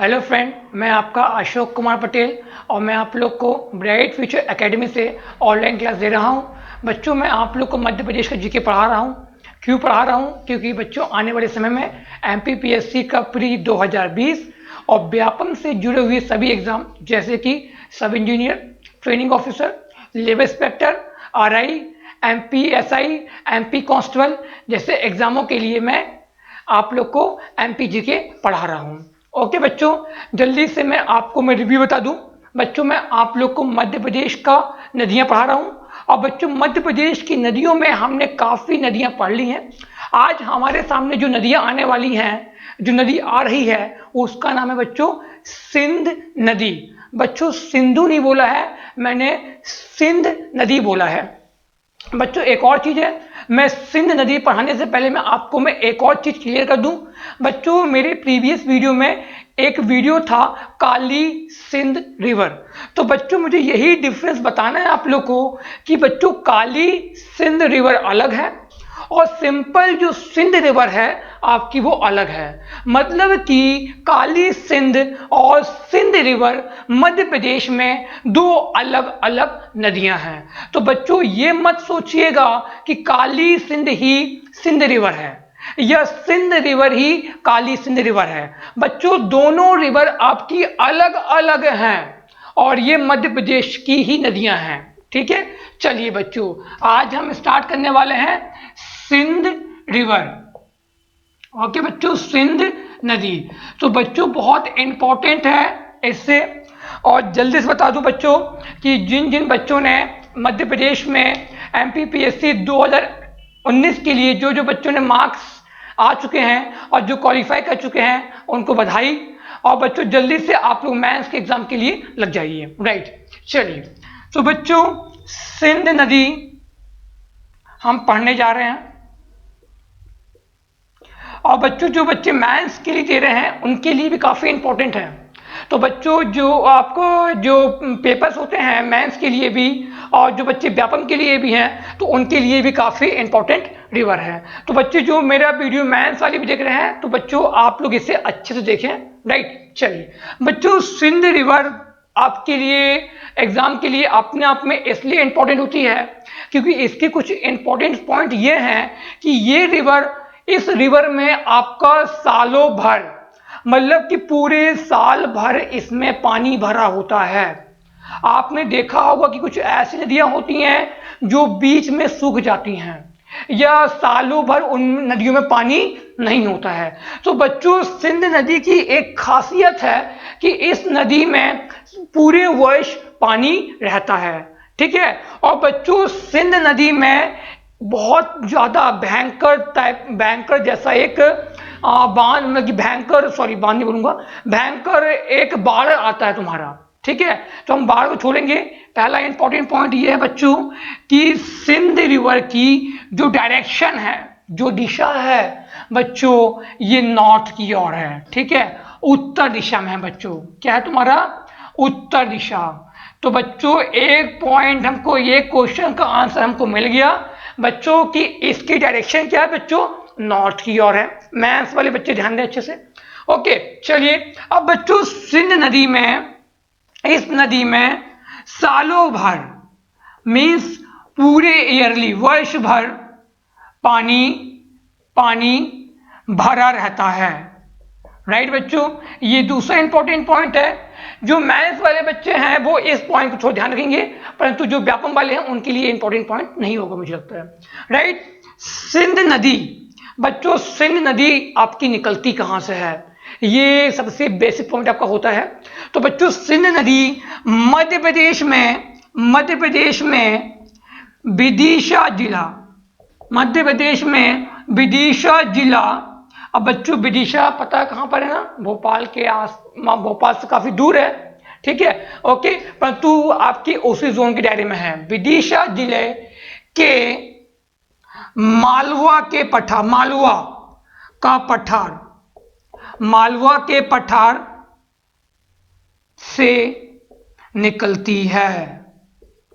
Hello friend, मैं आपका अशोक कुमार पटेल और मैं आप लोग को ब्राइट फ्यूचर एकेडमी से ऑनलाइन क्लास दे रहा हूं। बच्चों, मैं आप लोग को मध्य प्रदेश का जीके पढ़ा रहा हूं। क्यों पढ़ा रहा हूं? क्योंकि बच्चों आने वाले समय में एमपीपीएससी का प्री 2020 और व्यापम से जुड़े हुए सभी एग्जाम जैसे कि सब engineer, training officer, labour inspector, RI, MPSI, MP constable जैसे एग्जामों के लिए मैं आप लोग को एमपीजी के पढ़ा रहा हूँ। ओके बच्चों, जल्दी से मैं रिव्यू बता दूं। बच्चों, मैं आप लोग को मध्य प्रदेश का नदियां पढ़ा रहा हूँ और बच्चों मध्य प्रदेश की नदियों में हमने काफ़ी नदियां पढ़ ली हैं। आज हमारे सामने जो नदियां आने वाली हैं, जो नदी आ रही है उसका नाम है बच्चों सिंध नदी। बच्चों सिंधु नहीं बोला है मैंने, सिंध नदी बोला है। बच्चों एक और चीज है, मैं सिंध नदी पढ़ाने से पहले मैं एक और चीज क्लियर कर दूं। बच्चों मेरे प्रीवियस वीडियो में एक वीडियो था काली सिंध रिवर। तो बच्चों मुझे यही डिफरेंस बताना है आप लोग को कि बच्चों काली सिंध रिवर अलग है और सिंपल जो सिंध रिवर है आपकी वो अलग है। मतलब कि काली सिंध और सिंध रिवर मध्य प्रदेश में दो अलग अलग नदियां हैं। तो बच्चों ये मत सोचिएगा कि काली सिंध ही सिंध रिवर है या सिंध रिवर ही काली सिंध रिवर है। बच्चों दोनों रिवर आपकी अलग अलग हैं और ये मध्य प्रदेश की ही नदियां हैं। ठीक है, चलिए बच्चों आज हम स्टार्ट करने वाले हैं सिंध रिवर। ओके बच्चों, सिंध नदी तो बच्चों बहुत इंपॉर्टेंट है इससे। और जल्दी से बता दूं बच्चों कि जिन जिन बच्चों ने मध्य प्रदेश में एमपीपीएससी 2019 के लिए जो जो बच्चों ने मार्क्स आ चुके हैं और जो क्वालिफाई कर चुके हैं उनको बधाई। और बच्चों जल्दी से आप लोग मेंस के एग्जाम के लिए लग जाइए। राइट, चलिए तो बच्चों सिंध नदी हम पढ़ने जा रहे हैं और बच्चों जो बच्चे मेंस के लिए दे रहे हैं उनके लिए भी काफ़ी इंपॉर्टेंट है। तो बच्चों जो आपको जो पेपर्स होते हैं मेंस के लिए भी और जो बच्चे व्यापम के लिए भी हैं तो उनके लिए भी काफ़ी इंपॉर्टेंट रिवर है। तो बच्चे जो मेरा वीडियो मेंस वाली भी देख रहे हैं तो बच्चों आप लोग इसे अच्छे से देखें। राइट, चलिए बच्चों सिंध रिवर आपके लिए एग्जाम के लिए अपने आप में इसलिए इंपॉर्टेंट होती है क्योंकि इसके कुछ इंपॉर्टेंट पॉइंट ये हैं कि ये रिवर, इस रिवर में आपका सालों भर मतलब कि पूरे साल भर इसमें पानी भरा होता है। आपने देखा होगा कि कुछ ऐसी नदियां होती हैं जो बीच में सूख जाती हैं या सालों भर उन नदियों में पानी नहीं होता है। तो बच्चों सिंध नदी की एक खासियत है कि इस नदी में पूरे वर्ष पानी रहता है। ठीक है, और बच्चों सिंध नदी में बहुत ज्यादा भयंकर जैसा एक बांध, मतलब कि बांध नहीं बोलूंगा, भयंकर एक बाढ़ आता है तुम्हारा। ठीक है, तो हम बाढ़ को छोड़ेंगे। पहला इंपॉर्टेंट पॉइंट ये है बच्चों कि सिंध रिवर की जो डायरेक्शन है, जो दिशा है बच्चों, ये नॉर्थ की ओर है। ठीक है, उत्तर दिशा में है बच्चों। क्या है तुम्हारा? उत्तर दिशा। तो बच्चों एक पॉइंट हमको, ये क्वेश्चन का आंसर हमको मिल गया बच्चों कि इसकी डायरेक्शन क्या है बच्चों? नॉर्थ की ओर है। मैथ्स वाले बच्चे ध्यान दें अच्छे से। ओके चलिए, अब बच्चों सिंध नदी में, इस नदी में सालों भर मीन्स पूरे ईयरली, वर्ष भर पानी भरा रहता है। राइट बच्चों, ये दूसरा इंपॉर्टेंट पॉइंट है। जो मैथ्स वाले बच्चे हैं वो इस पॉइंट को थोड़ा ध्यान रखेंगे, परंतु जो व्यापम वाले हैं उनके लिए इंपॉर्टेंट पॉइंट नहीं होगा मुझे लगता है। राइट, सिंध नदी बच्चों, सिंध नदी आपकी निकलती कहां से है, ये सबसे बेसिक पॉइंट आपका होता है। तो बच्चों सिंध नदी मध्य प्रदेश में विदिशा जिला, मध्य प्रदेश में विदिशा जिला। अब बच्चों विदिशा पता है कहां पर है ना? भोपाल के भोपाल से काफी दूर है। ठीक है, ओके, परंतु आपकी उसी जोन के दायरे में है। विदिशा जिले के मालवा के पठार से निकलती है।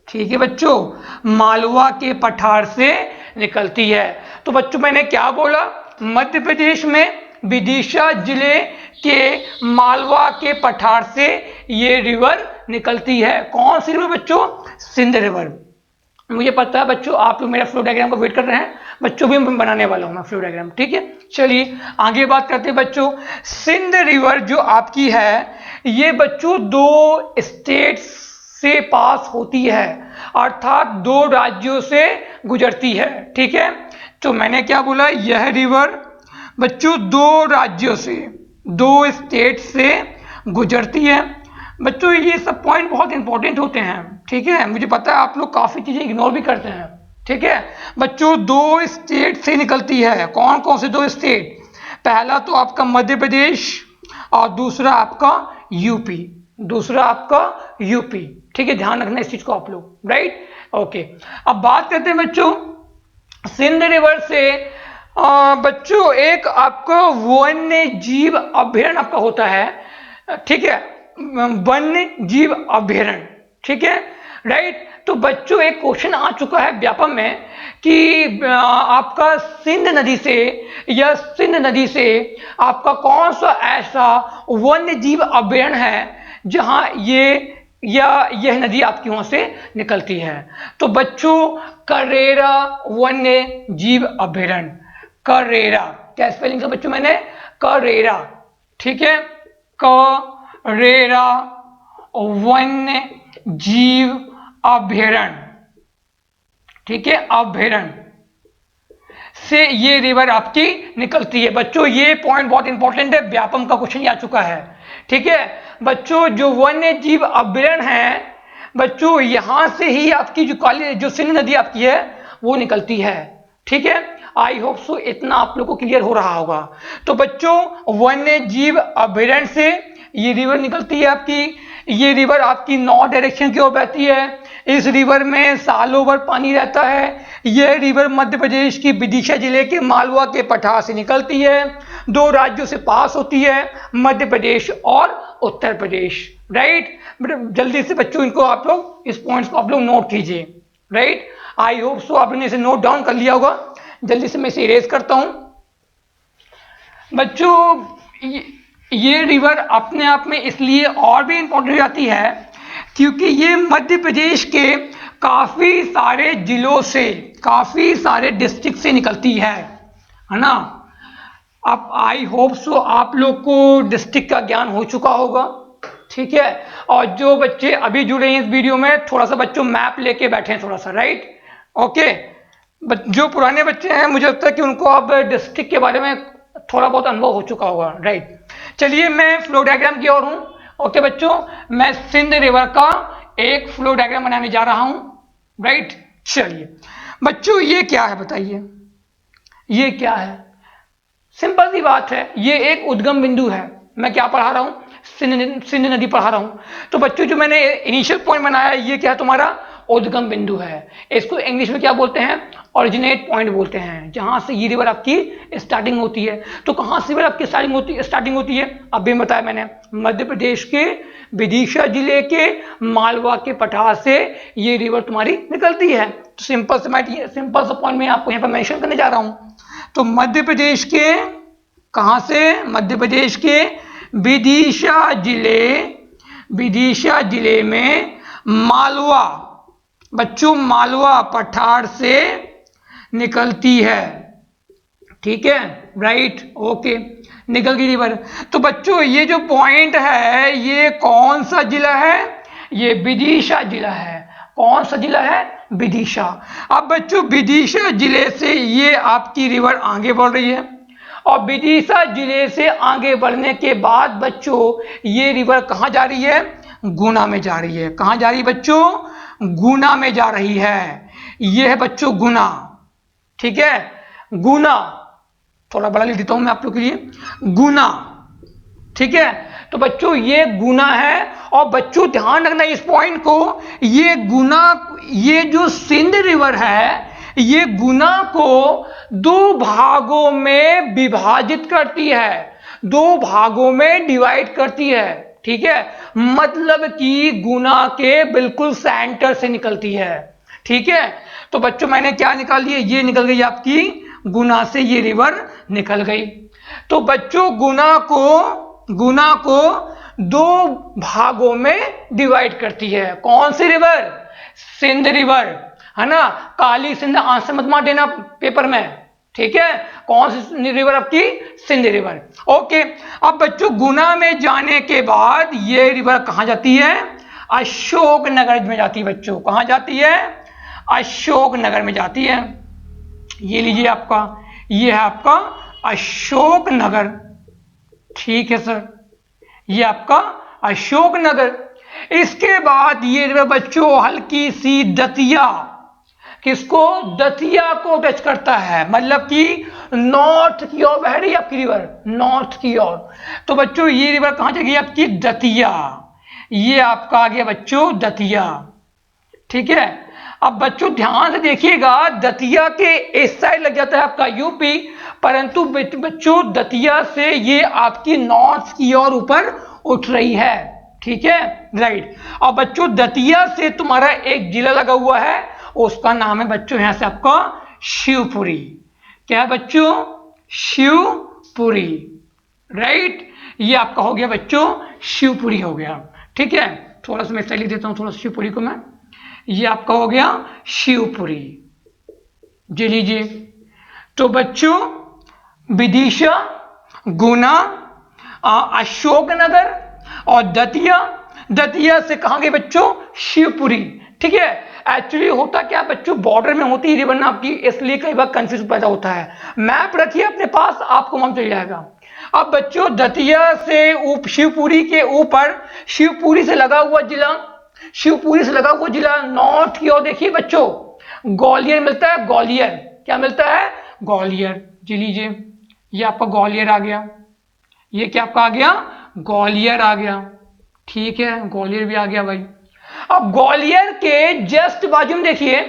ठीक है बच्चों, मालवा के पठार से निकलती है। तो बच्चों मैंने क्या बोला? मध्य प्रदेश में विदिशा जिले के मालवा के पठार से ये रिवर निकलती है। कौन सी रिवर बच्चों? सिंध रिवर। मुझे पता है बच्चों आप लोग मेरा फ्लो डायग्राम को वेट कर रहे हैं, बच्चों भी बनाने वाला हूं मैं फ्लो डायग्राम, ठीक है। चलिए आगे बात करते हैं बच्चों। सिंध रिवर जो आपकी है ये बच्चों दो स्टेट्स से पास होती है, अर्थात दो राज्यों से गुजरती है, ठीक है। तो मैंने क्या बोला, यह रिवर बच्चों दो राज्यों से, दो स्टेट से गुजरती है। बच्चों ये सब पॉइंट बहुत इंपॉर्टेंट होते हैं, ठीक है। मुझे पता है आप लोग काफी चीजें इग्नोर भी करते हैं, ठीक है। बच्चों दो स्टेट से निकलती है। कौन कौन से दो स्टेट? पहला तो आपका मध्य प्रदेश और दूसरा आपका यूपी, दूसरा आपका यूपी, ठीक है। ध्यान रखना इस चीज को आप लोग, राइट, ओके। अब बात करते हैं बच्चों सिंध रिवर से बच्चों एक आपका वन्य जीव अभयारण्य आपका होता है, ठीक है, वन्य जीव अभयारण्य, ठीक है, राइट। तो बच्चों एक क्वेश्चन आ चुका है व्यापम में कि आपका सिंध नदी से या सिंध नदी से आपका कौन सा ऐसा वन्य जीव अभयारण्य है जहां ये या यह नदी आपकी वहां से निकलती है। तो बच्चों करेरा वन्य जीव अभयारण्य, करेरा, क्या स्पेलिंग है बच्चों मैंने? करेरा, ठीक है, करेरा वन्य जीव अभयारण्य, ठीक है, अभयारण्य से ये रिवर आपकी निकलती है। बच्चों ये पॉइंट बहुत इंपॉर्टेंट है, व्यापम का क्वेश्चन आ चुका है, ठीक है। बच्चों जो वन्य जीव अभयारण्य है बच्चों यहां से ही आपकी जो सिंध नदी आपकी है वो निकलती है, ठीक है। आई होप सो इतना आप लोग को क्लियर हो रहा होगा। तो बच्चों वन्य जीव अभयारण्य से ये रिवर निकलती है आपकी। ये रिवर आपकी नॉर्थ डायरेक्शन की ओर बहती है। इस रिवर में सालों भर पानी रहता है। यह रिवर मध्य प्रदेश की विदिशा जिले के मालवा के पठार से निकलती है, दो राज्यों से पास होती है, मध्य प्रदेश और उत्तर प्रदेश, राइट। जल्दी से बच्चों इनको आप लोग इस पॉइंट्स को आप लोग नोट कीजिए, राइट। आई होप सो आपने इसे नोट डाउन कर लिया होगा। जल्दी से मैं इसे इरेज करता हूं। बच्चों ये रिवर अपने आप में इसलिए और भी इंपॉर्टेंट हो जाती है क्योंकि ये मध्य प्रदेश के काफी सारे जिलों से, काफी सारे डिस्ट्रिक्ट से निकलती है ना। अब आई होप सो आप लोग को डिस्ट्रिक्ट का ज्ञान हो चुका होगा, ठीक है। और जो बच्चे अभी जुड़े हैं इस वीडियो में थोड़ा सा बच्चों मैप लेके बैठे हैं थोड़ा सा, राइट, ओके। जो पुराने बच्चे हैं मुझे लगता है कि उनको अब डिस्ट्रिक्ट के बारे में थोड़ा बहुत अनुभव हो चुका होगा, राइट। चलिए मैं फ्लो डायग्राम की ओर हूं, ओके बच्चों। मैं सिंध रिवर का एक फ्लो डायग्राम बनाने जा रहा हूं, राइट। चलिए बच्चों ये क्या है बताइए, ये क्या है? सिंपल सी बात है, ये एक उद्गम बिंदु है। मैं क्या पढ़ा रहा हूं? सिंध नदी पढ़ा रहा हूं। तो बच्चों जो मैंने इनिशियल पॉइंट बनाया ये क्या तुम्हारा उद्गम बिंदु है। इसको इंग्लिश में क्या बोलते हैं? ओरिजिनेट पॉइंट बोलते हैं, जहां से ये रिवर आपकी स्टार्टिंग होती है। तो कहां से रिवर आपकी स्टार्टिंग होती है? अभी बताया मैंने, मध्य प्रदेश के विदिशा जिले के मालवा के पठार से ये रिवर तुम्हारी निकलती है। तो सिंपल सा पॉइंट मैं आपको यहाँ पर मेंशन करने जा रहा हूं। तो मध्य प्रदेश के कहां से? मध्य प्रदेश के विदिशा जिले में मालवा, बच्चों मालवा पठार से निकलती है, ठीक है, राइट, ओके, निकल गई रिवर। तो बच्चों ये जो पॉइंट है ये कौन सा जिला है? ये विदिशा जिला है। कौन सा जिला है? विदिशा। अब बच्चों विदिशा जिले से ये आपकी रिवर आगे बढ़ रही है और विदिशा जिले से आगे बढ़ने के बाद बच्चों ये रिवर कहां जा रही है? गुना में जा रही है। कहां जा रही है बच्चों? गुना में जा रही है। ये है बच्चों गुना, ठीक है, गुना। थोड़ा बड़ा लिख देता हूं मैं आप लोग के लिए, गुना, ठीक है। तो बच्चों ये गुना है और बच्चों ध्यान रखना इस पॉइंट को, ये गुना, ये जो सिंध रिवर है ये गुना को दो भागों में विभाजित करती है, दो भागों में डिवाइड करती है, ठीक है। मतलब कि गुना के बिल्कुल सेंटर से निकलती है, ठीक है। तो बच्चों मैंने क्या निकाल लिया? ये निकल गई आपकी गुना से ये रिवर निकल गई। तो बच्चों गुना को गुना को दो भागों में डिवाइड करती है। कौन सी रिवर? सिंध रिवर, है ना। काली सिंध आंसर मत मार देना पेपर में, ठीक है। कौन सी रिवर आपकी? सिंध रिवर। ओके, अब बच्चों गुना में जाने के बाद ये रिवर कहां जाती है? अशोकनगर में जाती है बच्चों। कहां जाती है? अशोकनगर में जाती है। ये लीजिए आपका, ये है आपका अशोकनगर, ठीक है सर, ये आपका अशोकनगर। इसके बाद ये रिवर बच्चों हल्की सी दतिया, किसको? दतिया को टच करता है, मतलब कि नॉर्थ की ओर बह रही है आपकी रिवर, नॉर्थ की ओर। तो बच्चों ये रिवर कहां जाएगी आपकी? दतिया। ये आपका आ गया बच्चों दतिया, ठीक है। अब बच्चों ध्यान से देखिएगा, दतिया के इस साइड लग जाता है आपका यूपी, परंतु बच्चों दतिया से ये आपकी नॉर्थ की ओर ऊपर उठ रही है, ठीक है, राइट। अब बच्चों दतिया से तुम्हारा एक जिला लगा हुआ है, उसका नाम है बच्चों यहां से आपका शिवपुरी। क्या है बच्चों? शिवपुरी, राइट। ये आपका हो गया बच्चों शिवपुरी हो गया, ठीक है। थोड़ा सा मैं स्टाइल लिख देता हूं, थोड़ा शिवपुरी को मैं। ये आपका हो गया शिवपुरी, जी लीजिए। तो बच्चों विदिशा, गुना, अशोकनगर और दतिया, दतिया से कहां गए बच्चों? शिवपुरी, ठीक है। एक्चुअली होता क्या बच्चों, बॉर्डर में होती है रिवर ना आपकी, इसलिए कई बार कंफ्यूजन पैदा होता है। मैप रखिए अपने पास, आपको मालूम चल जाएगा। अब बच्चों दतिया से शिवपुरी के ऊपर, शिवपुरी से लगा हुआ जिला, शिवपुरी से लगा हुआ जिला नॉर्थ की ओर देखिए बच्चों, ग्वालियर मिलता है, ग्वालियर। क्या मिलता है? ग्वालियर, जी लीजिए। ये आपका ग्वालियर आ गया, ये क्या आपका आ गया? ग्वालियर आ गया, ठीक है, ग्वालियर भी आ गया भाई। अब ग्वालियर के जस्ट बाजू में देखिए,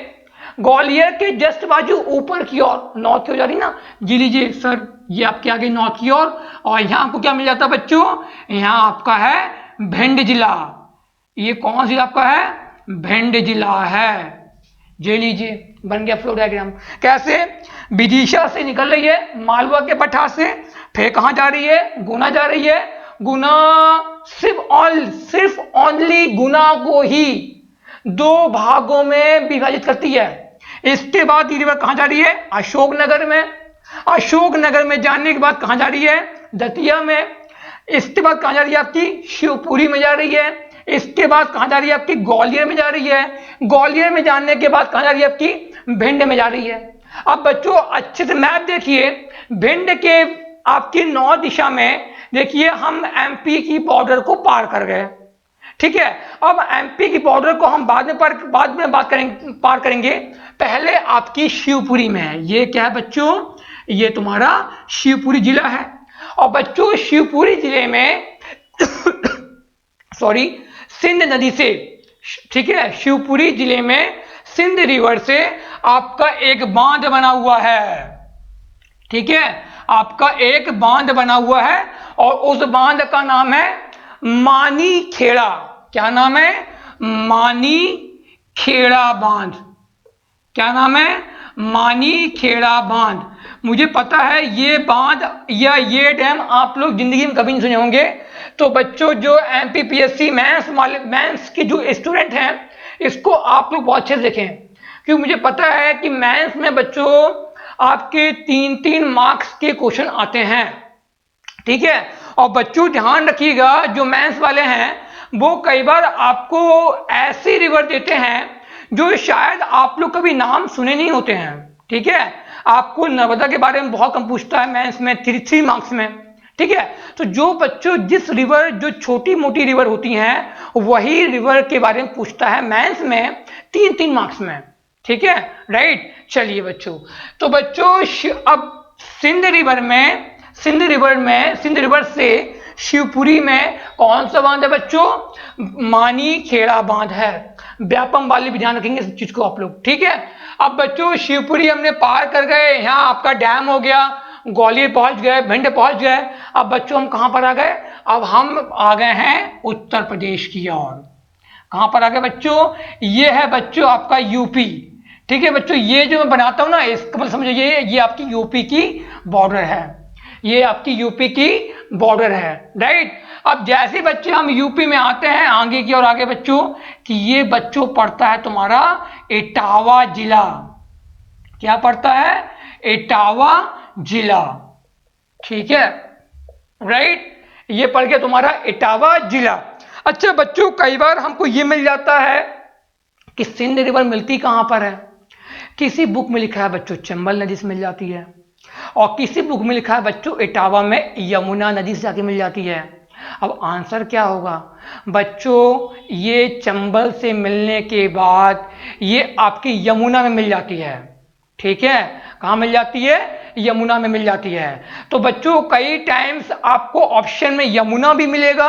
ग्वालियर के जस्ट बाजू ऊपर की ओर, नॉर्थ की ओर जा रही ना, जी लीजिए सर, ये आपके आ गई नॉर्थ की ओर। और यहां आपको क्या मिल जाता है बच्चों? यहां आपका है भिंड जिला। ये कौन सा जिला आपका है? भिंड जिला है, जी लीजिए। बन गया फ्लो डायग्राम। कैसे? विदिशा से निकल रही है मालवा के पठार से, फिर कहां जा रही है? गुना जा रही है। गुना सिर्फ ओनली गुना को ही दो भागों में विभाजित करती है। इसके बाद ये रिवर कहां जा रही है? अशोकनगर में। अशोकनगर में जाने के बाद कहां जा रही है? दतिया में। इसके बाद कहां जा रही है आपकी? शिवपुरी में जा रही है। इसके बाद कहां जा रही है आपकी? ग्वालियर में जा रही है। ग्वालियर में जाने के बाद कहां जा रही है आपकी? भिंड में जा रही है। अब बच्चों अच्छे से मैप देखिए, भिंड के आपकी नॉर्थ दिशा में देखिए हम एमपी की बॉर्डर को पार कर गए, ठीक है। अब एमपी की बॉर्डर को हम बाद में पार करेंगे। पहले आपकी शिवपुरी में है। ये क्या है बच्चों? ये तुम्हारा शिवपुरी जिला है। और बच्चों शिवपुरी जिले में सॉरी सिंध नदी से, ठीक है, शिवपुरी जिले में सिंध रिवर से आपका एक बांध बना हुआ है, ठीक है, आपका एक बांध बना हुआ है। और उस बांध का नाम है मानी खेड़ा। क्या नाम है? मानी खेड़ा बांध। क्या नाम है? मानी खेड़ा बांध। मुझे पता है ये बांध या ये डैम आप लोग जिंदगी में कभी नहीं सुने होंगे। तो बच्चों जो एमपीपीएससी मेंस के जो स्टूडेंट हैं, इसको आप लोग बहुत अच्छे से देखें, क्योंकि मुझे पता है कि मेंस में बच्चों आपके 3-3 मार्क्स के क्वेश्चन आते हैं, ठीक है। और बच्चों ध्यान रखिएगा, जो मेंस वाले हैं वो कई बार आपको ऐसी रिवर देते हैं जो शायद आप लोग कभी नाम सुने नहीं होते हैं, ठीक है। आपको नर्मदा के बारे में बहुत कम पूछता है मेंस में 3 मार्क्स में, ठीक है। तो जो बच्चों जिस रिवर, जो छोटी मोटी रिवर होती हैं, वही रिवर के बारे में पूछता है मेंस में 3-3 मार्क्स में, ठीक है, राइट। चलिए बच्चों, तो बच्चों अब सिंध रिवर से शिवपुरी में कौन सा बांध है बच्चों? मानी खेड़ा बांध है। व्यापम वाले भी ध्यान रखेंगे इस चीज को आप लोग, ठीक है। अब बच्चों शिवपुरी हमने पार कर गए, यहाँ आपका डैम हो गया, ग्वालियर पहुंच गए, भिंड पहुंच गए। अब बच्चों हम कहां पर आ गए? अब हम आ गए हैं उत्तर प्रदेश की ओर। कहां पर आ गए बच्चों? ये है बच्चों आपका यूपी, ठीक है बच्चों। ये जो मैं बनाता हूं ना, इसका मतलब समझिए ये आपकी यूपी की बॉर्डर है, ये आपकी यूपी की बॉर्डर है, राइट। अब जैसे बच्चे हम यूपी में आते हैं आगे की और आगे बच्चों, कि ये बच्चों पड़ता है तुम्हारा इटावा जिला। क्या पड़ता है? इटावा जिला, ठीक है, राइट। ये पड़ गया तुम्हारा इटावा जिला। अच्छा बच्चों, कई बार हमको ये मिल जाता है कि सिंध रिवर मिलती कहां पर है। किसी बुक में लिखा है बच्चों चंबल नदी से मिल जाती है, और किसी बुक में लिखा है बच्चों इटावा में यमुना नदी से जाके मिल जाती है। अब आंसर क्या होगा बच्चों? ये चंबल से मिलने के बाद ये आपकी यमुना में मिल जाती है, ठीक है। कहाँ मिल जाती है? यमुना में मिल जाती है। तो बच्चों कई टाइम्स आपको ऑप्शन में यमुना भी मिलेगा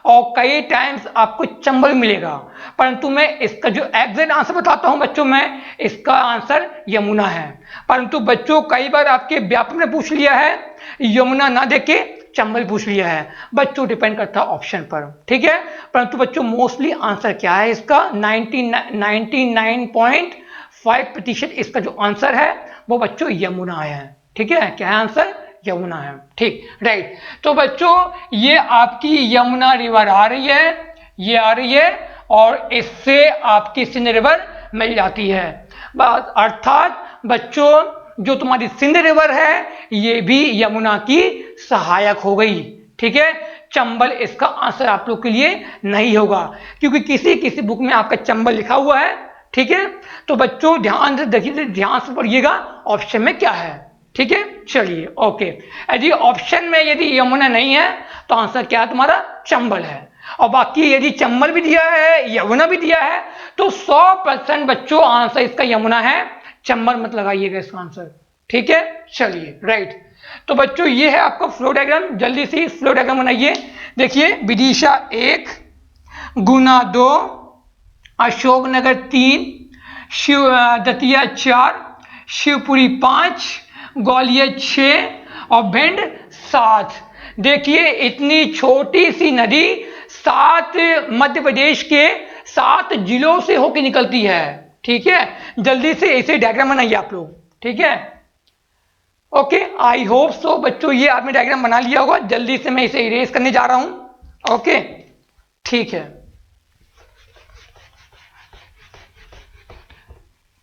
और कई टाइम्स आपको चंबल मिलेगा, परंतु मैं इसका जो एग्जैक्ट आंसर बताता हूं बच्चों, मैं इसका आंसर यमुना है। परंतु बच्चों कई बार आपके व्यापक ने पूछ लिया है यमुना ना देके चंबल पूछ लिया है, बच्चों डिपेंड करता है ऑप्शन पर, ठीक है। परंतु बच्चों मोस्टली आंसर क्या है इसका? 99.5% इसका जो आंसर है वो बच्चों यमुना है, ठीक है। क्या है आंसर? यमुना है, ठीक, राइट। तो बच्चों ये आपकी यमुना रिवर आ रही है, ये आ रही है, और इससे आपकी सिंध रिवर मिल जाती है। अर्थात बच्चों जो तुम्हारी सिंध रिवर है ये भी यमुना की सहायक हो गई, ठीक है। चंबल इसका आंसर आप लोग के लिए नहीं होगा, क्योंकि किसी किसी बुक में आपका चंबल लिखा हुआ है, ठीक है। तो बच्चों ध्यान से देखिए, ध्यान से पढ़िएगा ऑप्शन में क्या है, ठीक है। चलिए ओके, यदि ऑप्शन में यदि यमुना नहीं है तो आंसर क्या है तुम्हारा? चंबल है। और बाकी यदि चंबल भी दिया है यमुना भी दिया है तो 100% बच्चों आंसर इसका यमुना है, चंबल मत लगाइएगा इसका आंसर, ठीक है। चलिए राइट। तो बच्चों ये है आपका फ्लो डायग्राम, जल्दी से फ्लो डायग्राम बनाइए। देखिए विदिशा 1, गुना 2, अशोकनगर 3, दतिया 4, शिवपुरी 5, ग्वालियर 6 और भिंड 7। देखिए इतनी छोटी सी नदी 7 मध्य प्रदेश के 7 जिलों से होकर निकलती है, ठीक है। जल्दी से ऐसे डायग्राम बनाइए आप लोग, ठीक है। ओके, आई होप सो बच्चों ये आपने डायग्राम बना लिया होगा। जल्दी से मैं इसे इरेज करने जा रहा हूं, ओके, ठीक है।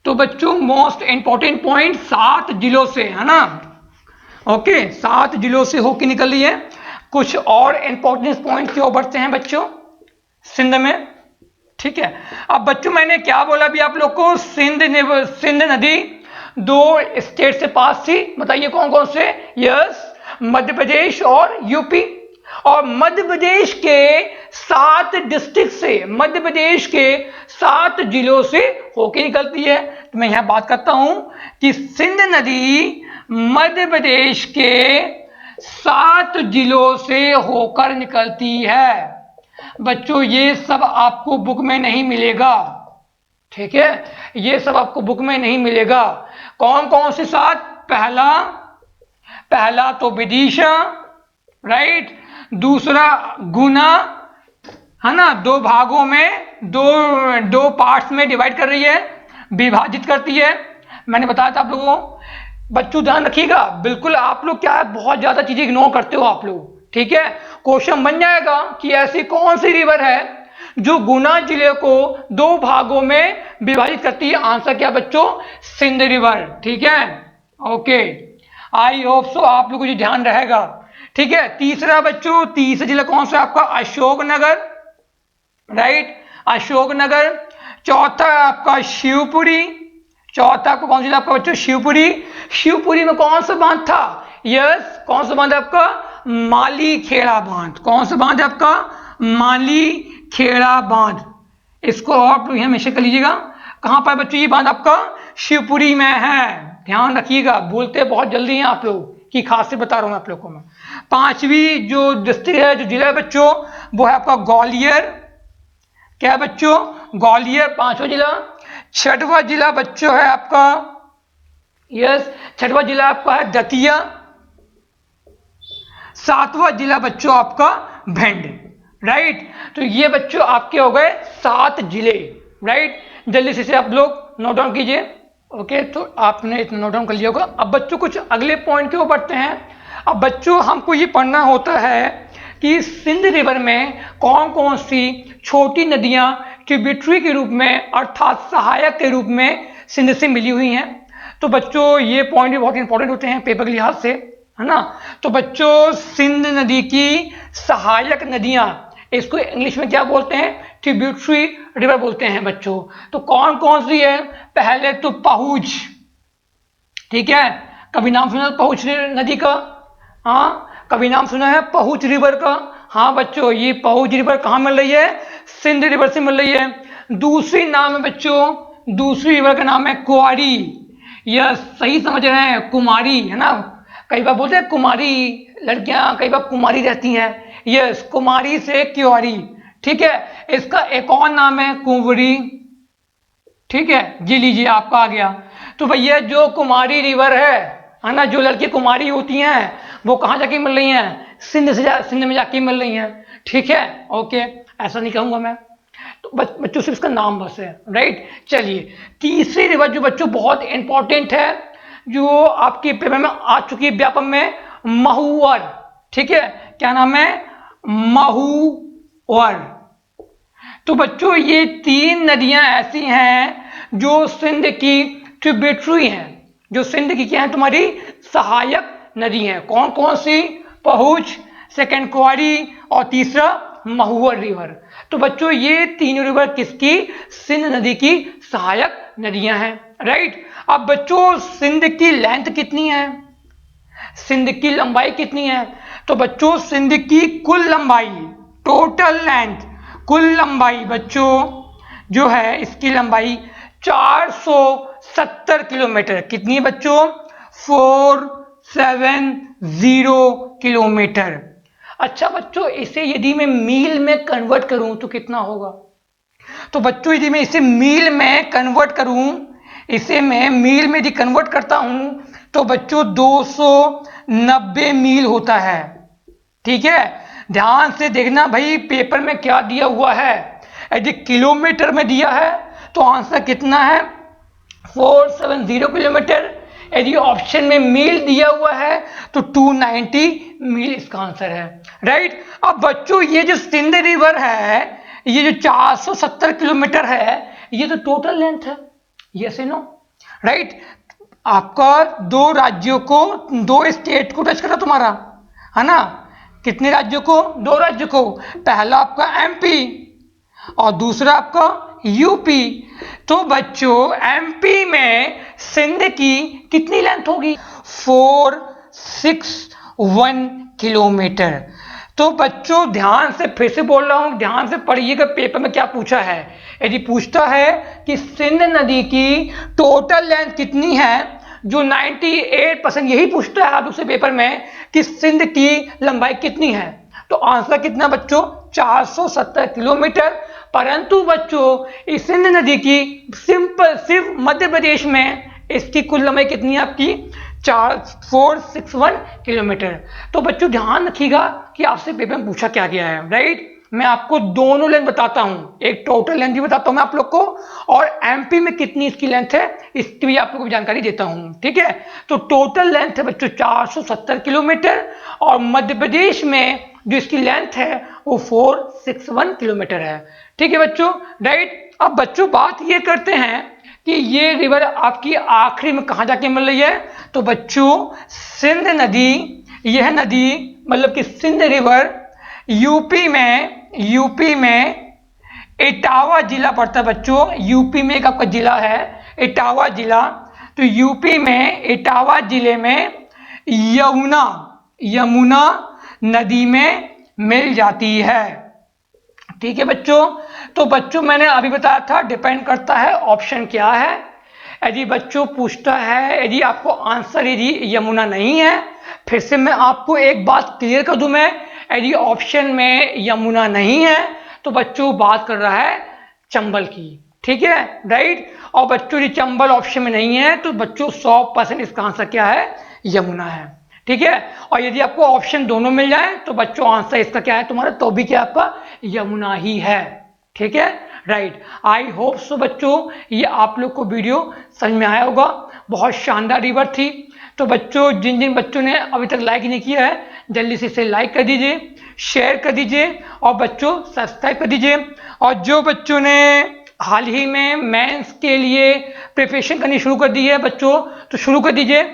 तो बच्चों मोस्ट इंपॉर्टेंट पॉइंट 7 जिलों से है ना, ओके, 7 जिलों से होकर निकल रही है। कुछ और इंपॉर्टेंट पॉइंट क्यों बढ़ते हैं बच्चों सिंध में, ठीक है। अब बच्चों मैंने क्या बोला अभी आप लोग को? सिंध नदी 2 स्टेट से पास थी, बताइए कौन कौन से? यस, मध्य प्रदेश और यूपी। और मध्य प्रदेश के 7 डिस्ट्रिक्ट से, मध्य प्रदेश के 7 जिलों से होकर निकलती है। तो मैं यहां बात करता हूं कि सिंध नदी मध्य प्रदेश के 7 जिलों से होकर निकलती है। बच्चों ये सब आपको बुक में नहीं मिलेगा, ठीक है, ये सब आपको बुक में नहीं मिलेगा। कौन कौन से 7? पहला तो विदिशा, राइट, दूसरा गुना, है ना, 2 भागों में, दो पार्ट्स में डिवाइड कर रही है, विभाजित करती है। मैंने बताया था आप लोगों को। बच्चों ध्यान रखिएगा, बिल्कुल आप लोग क्या है बहुत ज्यादा चीजें इग्नोर करते हो आप लोग, ठीक है। क्वेश्चन बन जाएगा कि ऐसी कौन सी रिवर है जो गुना जिले को 2 भागों में विभाजित करती है। आंसर क्या बच्चों? सिंध रिवर, ठीक है, ओके। आई होप सो आप लोगों को ध्यान रहेगा, ठीक है। तीसरा बच्चों, तीसरा जिला कौन सा आपका? अशोकनगर, राइट, अशोकनगर। चौथा आपका शिवपुरी, चौथा को कौन सा जिला आपका बच्चों? शिवपुरी। शिवपुरी में कौन सा बांध था? यस, कौन सा बांध है आपका? माली खेड़ा बांध। कौन सा बांध है आपका? माली खेड़ा बांध। इसको आप लोग हमेशा कर लीजिएगा। कहां पर बच्चों ये बांध आपका? शिवपुरी में है, ध्यान रखिएगा, बोलते बहुत जल्दी हैं आप लोग की खासियत बता रहा हूं आप लोगों को मैं। 5वीं जो डिस्ट्रिक्ट है, जो जिला है बच्चों, वो है आपका ग्वालियर। क्या है बच्चों? ग्वालियर 5वां जिला। 6वां जिला बच्चों है आपका, यस, 6वां जिला आपका है दतिया। 7वां जिला बच्चों आपका भिंड, राइट। तो ये बच्चों आपके हो गए 7 जिले, राइट। जल्दी से आप लोग नोट डाउन कीजिए, ओके। तो आपने इतना नोट डाउन कर लिया होगा। अब बच्चों कुछ अगले पॉइंट के ऊपर बढ़ते हैं। अब बच्चों हमको ये पढ़ना होता है कि सिंध रिवर में कौन कौन सी छोटी नदियां ट्रिब्यूटरी के रूप में अर्थात सहायक के रूप में सिंध से मिली हुई हैं। तो बच्चों ये पॉइंट भी बहुत इंपॉर्टेंट होते हैं पेपर के लिहाज से, है ना। तो बच्चों सिंध नदी की सहायक नदियां, इसको इंग्लिश में क्या बोलते हैं, ट्रिब्यूटरी रिवर बोलते हैं बच्चों। तो कौन कौन सी है, पहले तो पहुंच, ठीक है, कभी नाम सुना पहुंच नदी का, हाँ कभी नाम सुना है पहुंच रिवर का। हाँ बच्चों ये पहुंच रिवर कहाँ मिल रही है, सिंध रिवर से मिल रही है। दूसरी नाम है बच्चों, दूसरी रिवर का नाम है कुआरी, यह सही समझ रहे हैं, कुमारी, है ना। कई बार बोलते हैं कुमारी, लड़कियां कई बार कुमारी रहती हैं, यस कुमारी से क्युआरी, ठीक है। इसका एक और नाम है कुंवरी, ठीक है, जी लीजिए आपका आ गया। तो भैया जो कुमारी रिवर है ना, जो लड़की कुमारी होती हैं वो कहाँ जाके मिल रही हैं, सिंध में जाके मिल रही हैं, ठीक है, ओके, ऐसा नहीं कहूंगा मैं। तो बच्चों सिर्फ इसका नाम बस है, राइट। चलिए तीसरी रिवर जो बच्चों बहुत इंपॉर्टेंट है, जो आपके पेपर में आ चुकी है व्यापक में, महुवर, ठीक है, क्या नाम है, महुवर। तो बच्चों ये तीन नदियां ऐसी हैं जो सिंध की ट्रिब्यूटरी हैं, जो सिंध की क्या है तुम्हारी सहायक नदी हैं। कौन कौन सी, पहुंच, सेकंड कुआरी और तीसरा महुवर रिवर। तो बच्चों ये तीनों रिवर किसकी, सिंध नदी की सहायक नदियां हैं, राइट। अब बच्चों सिंध की लेंथ कितनी है, सिंध की लंबाई कितनी है, तो बच्चों सिंध की कुल लंबाई, टोटल लेंथ, कुल लंबाई बच्चों जो है इसकी लंबाई 470 किलोमीटर, कितनी है बच्चों, 470 किलोमीटर। अच्छा बच्चों इसे यदि मैं मील में कन्वर्ट करूं तो कितना होगा, तो बच्चों यदि मैं इसे मील में कन्वर्ट करूं, इसे मैं मील में यदि कन्वर्ट करता हूं तो बच्चों 290 मील होता है, ठीक है। ध्यान से देखना भाई पेपर में क्या दिया हुआ है, यदि किलोमीटर में दिया है तो आंसर कितना है 470 किलोमीटर, यदि ऑप्शन में मील दिया हुआ है तो 290 मील इसका आंसर है, राइट। अब बच्चों ये जो सिंध रिवर है, ये जो 470 किलोमीटर है, ये तो टोटल लेंथ है, यस नो, राइट। आपका दो राज्यों को, दो स्टेट को टच करा तुम्हारा, है ना, कितने राज्यों को, दो राज्यों को, पहला आपका एमपी और दूसरा आपका यूपी। तो बच्चों एमपी में सिंध की कितनी लेंथ होगी, 461 किलोमीटर। तो बच्चों ध्यान से फिर से बोल रहा हूं, ध्यान से पढ़िएगा पेपर में क्या पूछा है। यदि पूछता है कि सिंध नदी की टोटल लेंथ कितनी है, जो 98% यही पूछता है आपसे पेपर में कि सिंध की लंबाई कितनी है, तो आंसर कितना बच्चों 470 किलोमीटर। परंतु बच्चों इस सिंध नदी की सिंपल सिर्फ मध्य प्रदेश में इसकी कुल लंबाई कितनी है आपकी 461 किलोमीटर। तो बच्चों ध्यान रखिएगा कि आपसे पेपर में पूछा क्या गया है, राइट। मैं आपको दोनों लेंथ बताता हूं, एक टोटल लेंथ भी बताता हूं मैं आप लोग को, और एमपी में कितनी इसकी लेंथ है इसकी भी आप लोग को जानकारी देता हूं, ठीक है। तो टोटल लेंथ है बच्चों 470 किलोमीटर, और मध्य प्रदेश में जो इसकी लेंथ है वो 461 किलोमीटर है, ठीक है बच्चों, राइट। अब बच्चों बात ये करते हैं कि ये रिवर आपकी आखिरी में कहां जाके मिल रही है, तो बच्चों सिंध नदी, यह नदी मतलब कि सिंध रिवर यूपी में इटावा जिला पड़ता है बच्चों, यूपी में एक आपका जिला है इटावा जिला, तो यूपी में इटावा जिले में यमुना नदी में मिल जाती है, ठीक है बच्चों। तो बच्चों मैंने अभी बताया था डिपेंड करता है ऑप्शन क्या है। यदि बच्चों पूछता है, यदि आपको आंसर यदि यमुना नहीं है, फिर से मैं आपको एक बात क्लियर कर दूं मैं, यदि ऑप्शन में यमुना नहीं है तो बच्चों बात कर रहा है चंबल की, ठीक है, राइट। और बच्चों यदि चंबल ऑप्शन में नहीं है तो बच्चों 100% इसका आंसर क्या है, यमुना है, ठीक है। और यदि आपको ऑप्शन दोनों मिल जाए तो बच्चों आंसर इसका क्या है तुम्हारा, तो भी क्या आपका यमुना ही है, ठीक है, राइट। आई होप सो बच्चों ये आप लोग को वीडियो समझ में आया होगा। बहुत शानदार रिवर थी, तो बच्चों, जिन जिन बच्चों ने अभी तक लाइक नहीं किया है, जल्दी से इसे लाइक कर दीजिए, शेयर कर दीजिए और बच्चों सब्सक्राइब कर दीजिए। और जो बच्चों ने हाल ही में मेंस के लिए प्रिपरेशन करनी शुरू कर दी है बच्चों, तो शुरू कर दीजिए।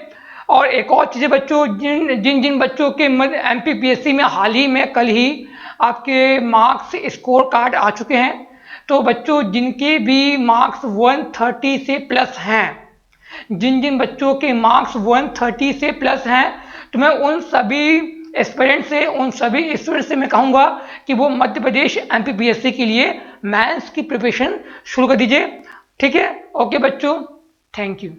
और एक और चीज़ है बच्चों, जिन जिन जिन बच्चों के MPPSC में हाल ही में कल ही आपके मार्क्स स्कोर कार्ड आ चुके हैं, तो बच्चों जिनके भी मार्क्स 130 से प्लस हैं, जिन जिन बच्चों के मार्क्स 130 से प्लस हैं, तो मैं उन सभी एस्पिरेंट से, उन सभी स्टूडेंट से मैं कहूँगा कि वो मध्य प्रदेश MPPSC के लिए मेंस की प्रिपरेशन शुरू कर दीजिए। ठीक है, ओके बच्चों, थैंक यू।